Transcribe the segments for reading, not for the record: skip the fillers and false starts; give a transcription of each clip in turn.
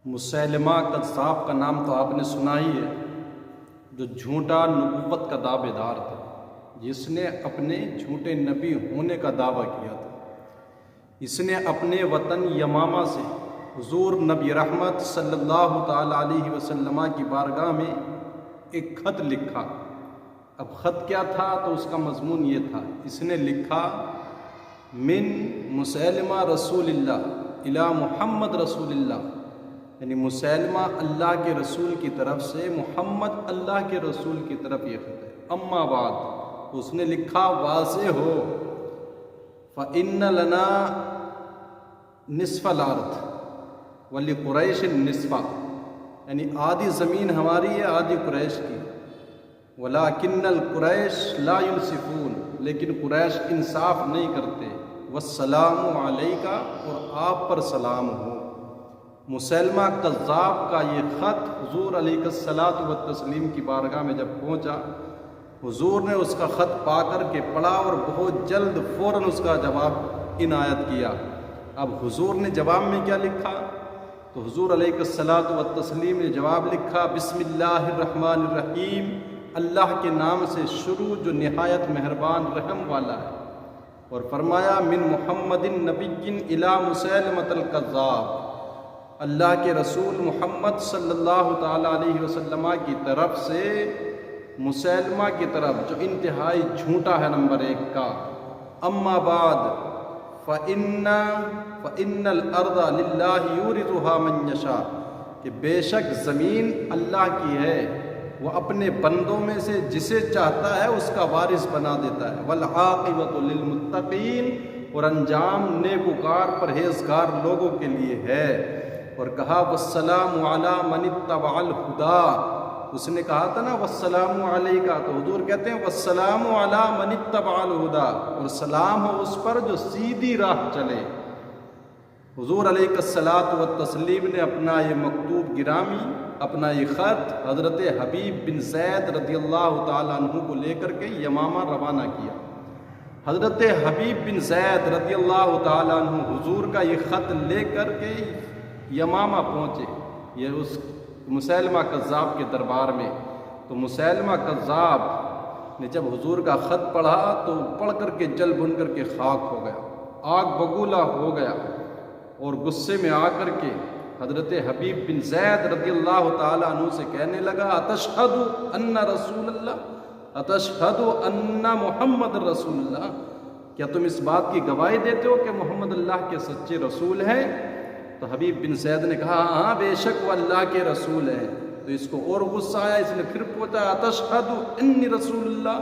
مسیلمہ کذاب کا نام تو آپ نے سنا ہی ہے، جو جھوٹا نبوت کا دعوے دار تھا، جس نے اپنے جھوٹے نبی ہونے کا دعویٰ کیا تھا۔ اس نے اپنے وطن یمامہ سے حضور نبی رحمت صلی اللہ تعالیٰ علیہ وسلم کی بارگاہ میں ایک خط لکھا۔ اب خط کیا تھا تو اس کا مضمون یہ تھا، اس نے لکھا من مسیلمہ رسول اللہ الی محمد رسول اللہ، یعنی مسیلمہ اللہ کے رسول کی طرف سے محمد اللہ کے رسول کی طرف یہ خط ہے۔ اما بعد اس نے لکھا واضح ہو فَإِنَّ لَنَا نِصْفَ الْأَرْضِ وَلِقُرَيْشٍ نِصْفَ، یعنی آدھی زمین ہماری ہے، آدھی قریش کی۔ وَلَكِنَّ الْقُرَيْشَ لَا يُنْصِفُونَ، لیکن قریش انصاف نہیں کرتے۔ وَالسَّلَامُ عَلَيْكَ، اور آپ پر سلام ہو۔ مسیلمہ کذاب کا یہ خط حضور علیہ الصلاۃ والتسلیم کی بارگاہ میں جب پہنچا، حضور نے اس کا خط پا کر کے پڑھا اور بہت جلد فوراً اس کا جواب عنایت کیا۔ اب حضور نے جواب میں کیا لکھا؟ تو حضور علیہ الصلاۃ والتسلیم نے جواب لکھا بسم اللہ الرحمن الرحیم، اللہ کے نام سے شروع جو نہایت مہربان رحم والا ہے، اور فرمایا من محمد نبی الی مسیلمۃ الکذاب، اللہ کے رسول محمد صلی اللہ تعالیٰ علیہ وسلم کی طرف سے مسیلمہ کی طرف جو انتہائی جھوٹا ہے نمبر 1 کا۔ اما بعد فَإِنَّ الْأَرْضَ لِلَّهِ يُورِثُهَا مَن يَشَاءُ، کہ بے شک زمین اللہ کی ہے، وہ اپنے بندوں میں سے جسے چاہتا ہے اس کا وارث بنا دیتا ہے۔ وَالْعَاقِبَةُ لِلْمُتَّقِينَ، اور انجام نیکوکار پرہیزگار لوگوں کے لیے ہے۔ اور کہا وَالسَّلَامُ عَلَىٰ مَنِ اتَّبَعَ الْهُدَىٰ، اس نے کہا تھا نا وَالسَّلَامُ عَلَيْكَ، تو حضور کہتے ہیں وَالسَّلَامُ عَلَىٰ مَنِ اتَّبَعَ الْهُدَىٰ، اور سلام ہو اس پر جو سیدھی راہ چلے۔ حضور علیہ الصلاۃ والتسلیم نے اپنا یہ مکتوب گرامی، اپنا یہ خط حضرت حبیب بن زید رضی اللہ تعالیٰ عنہ کو لے کر کے یمامہ روانہ کیا۔ حضرت حبیب بن زید رضی اللہ تعالیٰ عنہ حضور کا یہ خط لے کر کے یمامہ پہنچے، یہ اس مسیلمہ کذاب کے دربار میں۔ تو مسیلمہ کذاب نے جب حضور کا خط پڑھا تو پڑھ کر کے جل بن کر کے خاک ہو گیا، آگ بگولا ہو گیا، اور غصے میں آ کر کے حضرت حبیب بن زید رضی اللہ تعالیٰ عنہ سے کہنے لگا اتشہد ان رسول اللہ، اتشہد ان محمد رسول اللہ، کیا تم اس بات کی گواہی دیتے ہو کہ محمد اللہ کے سچے رسول ہیں؟ تو حبیب بن زید نے کہا ہاں بے شک وہ اللہ کے رسول ہیں۔ تو اس کو اور غصہ آیا، اس نے پھر پوچھا اتشہد انی رسول اللہ،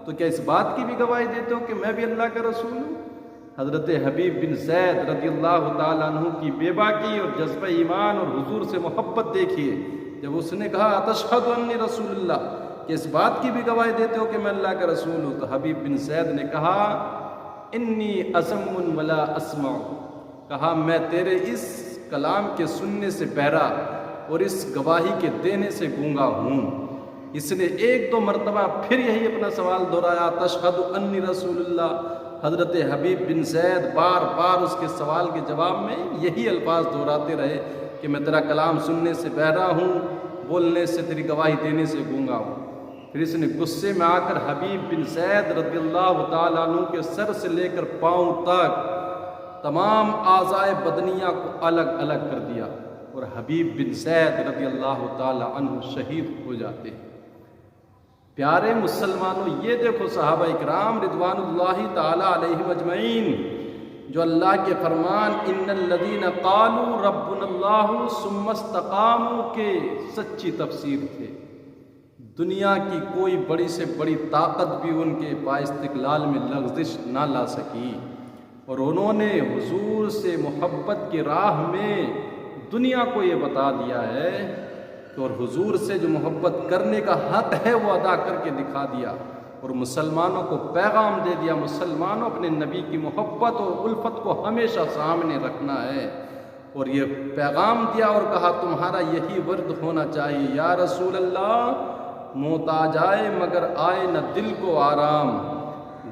تو کیا اس بات کی بھی گواہی دیتے ہو کہ میں بھی اللہ کا رسول ہوں؟ حضرت حبیب بن زید رضی اللہ تعالیٰ عنہ کی بے باکی اور جذبہ ایمان اور حضور سے محبت دیکھیے، جب اس نے کہا اتشہد انی رسول اللہ، کہ اس بات کی بھی گواہی دیتے ہو کہ میں اللہ کا رسول ہوں، تو حبیب بن زید نے کہا انی اصم ولا اسمع، کہا میں تیرے اس کلام کے سننے سے بہرا اور اس گواہی کے دینے سے گونگا ہوں۔ اس نے 1-2 مرتبہ پھر یہی اپنا سوال دہرایا تشہد انی رسول اللہ۔ حضرت حبیب بن زید بار بار اس کے سوال کے جواب میں یہی الفاظ دہراتے رہے کہ میں تیرا کلام سننے سے بہرا ہوں، بولنے سے، تیری گواہی دینے سے گونگا ہوں۔ پھر اس نے غصے میں آ کر حبیب بن زید رضی اللہ تعالیٰ عنہ کے سر سے لے کر پاؤں تک تمام اعضائے بدنیہ کو الگ الگ کر دیا، اور حبیب بن زید رضی اللہ تعالیٰ عنہ شہید ہو جاتے ہیں۔ پیارے مسلمانوں، یہ دیکھو صحابہ اکرام رضوان اللہ تعالیٰ علیہم اجمعین، جو اللہ کے فرمان ان الذین قالوا ربنا اللہ ثم استقاموا کے سچی تفسیر تھے۔ دنیا کی کوئی بڑی سے بڑی طاقت بھی ان کے بااستقلال میں لغزش نہ لا سکی، اور انہوں نے حضور سے محبت کی راہ میں دنیا کو یہ بتا دیا ہے کہ اور حضور سے جو محبت کرنے کا حق ہے وہ ادا کر کے دکھا دیا، اور مسلمانوں کو پیغام دے دیا مسلمانوں اپنے نبی کی محبت اور الفت کو ہمیشہ سامنے رکھنا ہے، اور یہ پیغام دیا اور کہا تمہارا یہی ورد ہونا چاہیے یا رسول اللہ، موت آ جائے مگر آئے نہ دل کو آرام،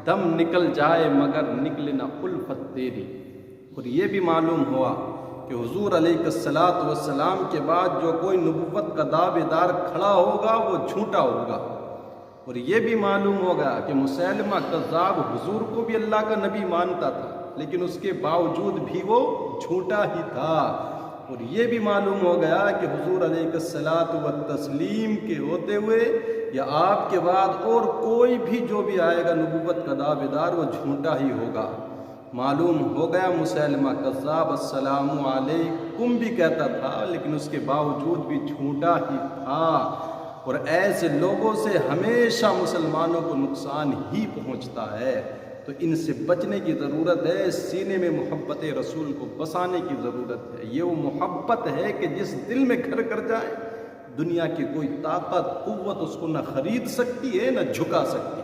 دم نکل جائے مگر نکلے نہ الفت تیری۔ اور یہ بھی معلوم ہوا کہ حضور علیہ الصلاۃ والسلام کے بعد جو کوئی نبوت کا دعوے دار کھڑا ہوگا وہ جھوٹا ہوگا۔ اور یہ بھی معلوم ہوگا کہ مسیلمہ کذاب حضور کو بھی اللہ کا نبی مانتا تھا، لیکن اس کے باوجود بھی وہ جھوٹا ہی تھا۔ اور یہ بھی معلوم ہو گیا کہ حضور علیہ الصلاۃ والتسلیم کے ہوتے ہوئے یا آپ کے بعد اور کوئی بھی جو بھی آئے گا نبوت کا دعوے دار وہ جھوٹا ہی ہوگا۔ معلوم ہو گیا مسیلمہ کذاب السلام علیکم بھی کہتا تھا، لیکن اس کے باوجود بھی جھوٹا ہی تھا۔ اور ایسے لوگوں سے ہمیشہ مسلمانوں کو نقصان ہی پہنچتا ہے، تو ان سے بچنے کی ضرورت ہے، سینے میں محبت رسول کو بسانے کی ضرورت ہے۔ یہ وہ محبت ہے کہ جس دل میں گھر کر جائے، دنیا کی کوئی طاقت قوت اس کو نہ خرید سکتی ہے نہ جھکا سکتی۔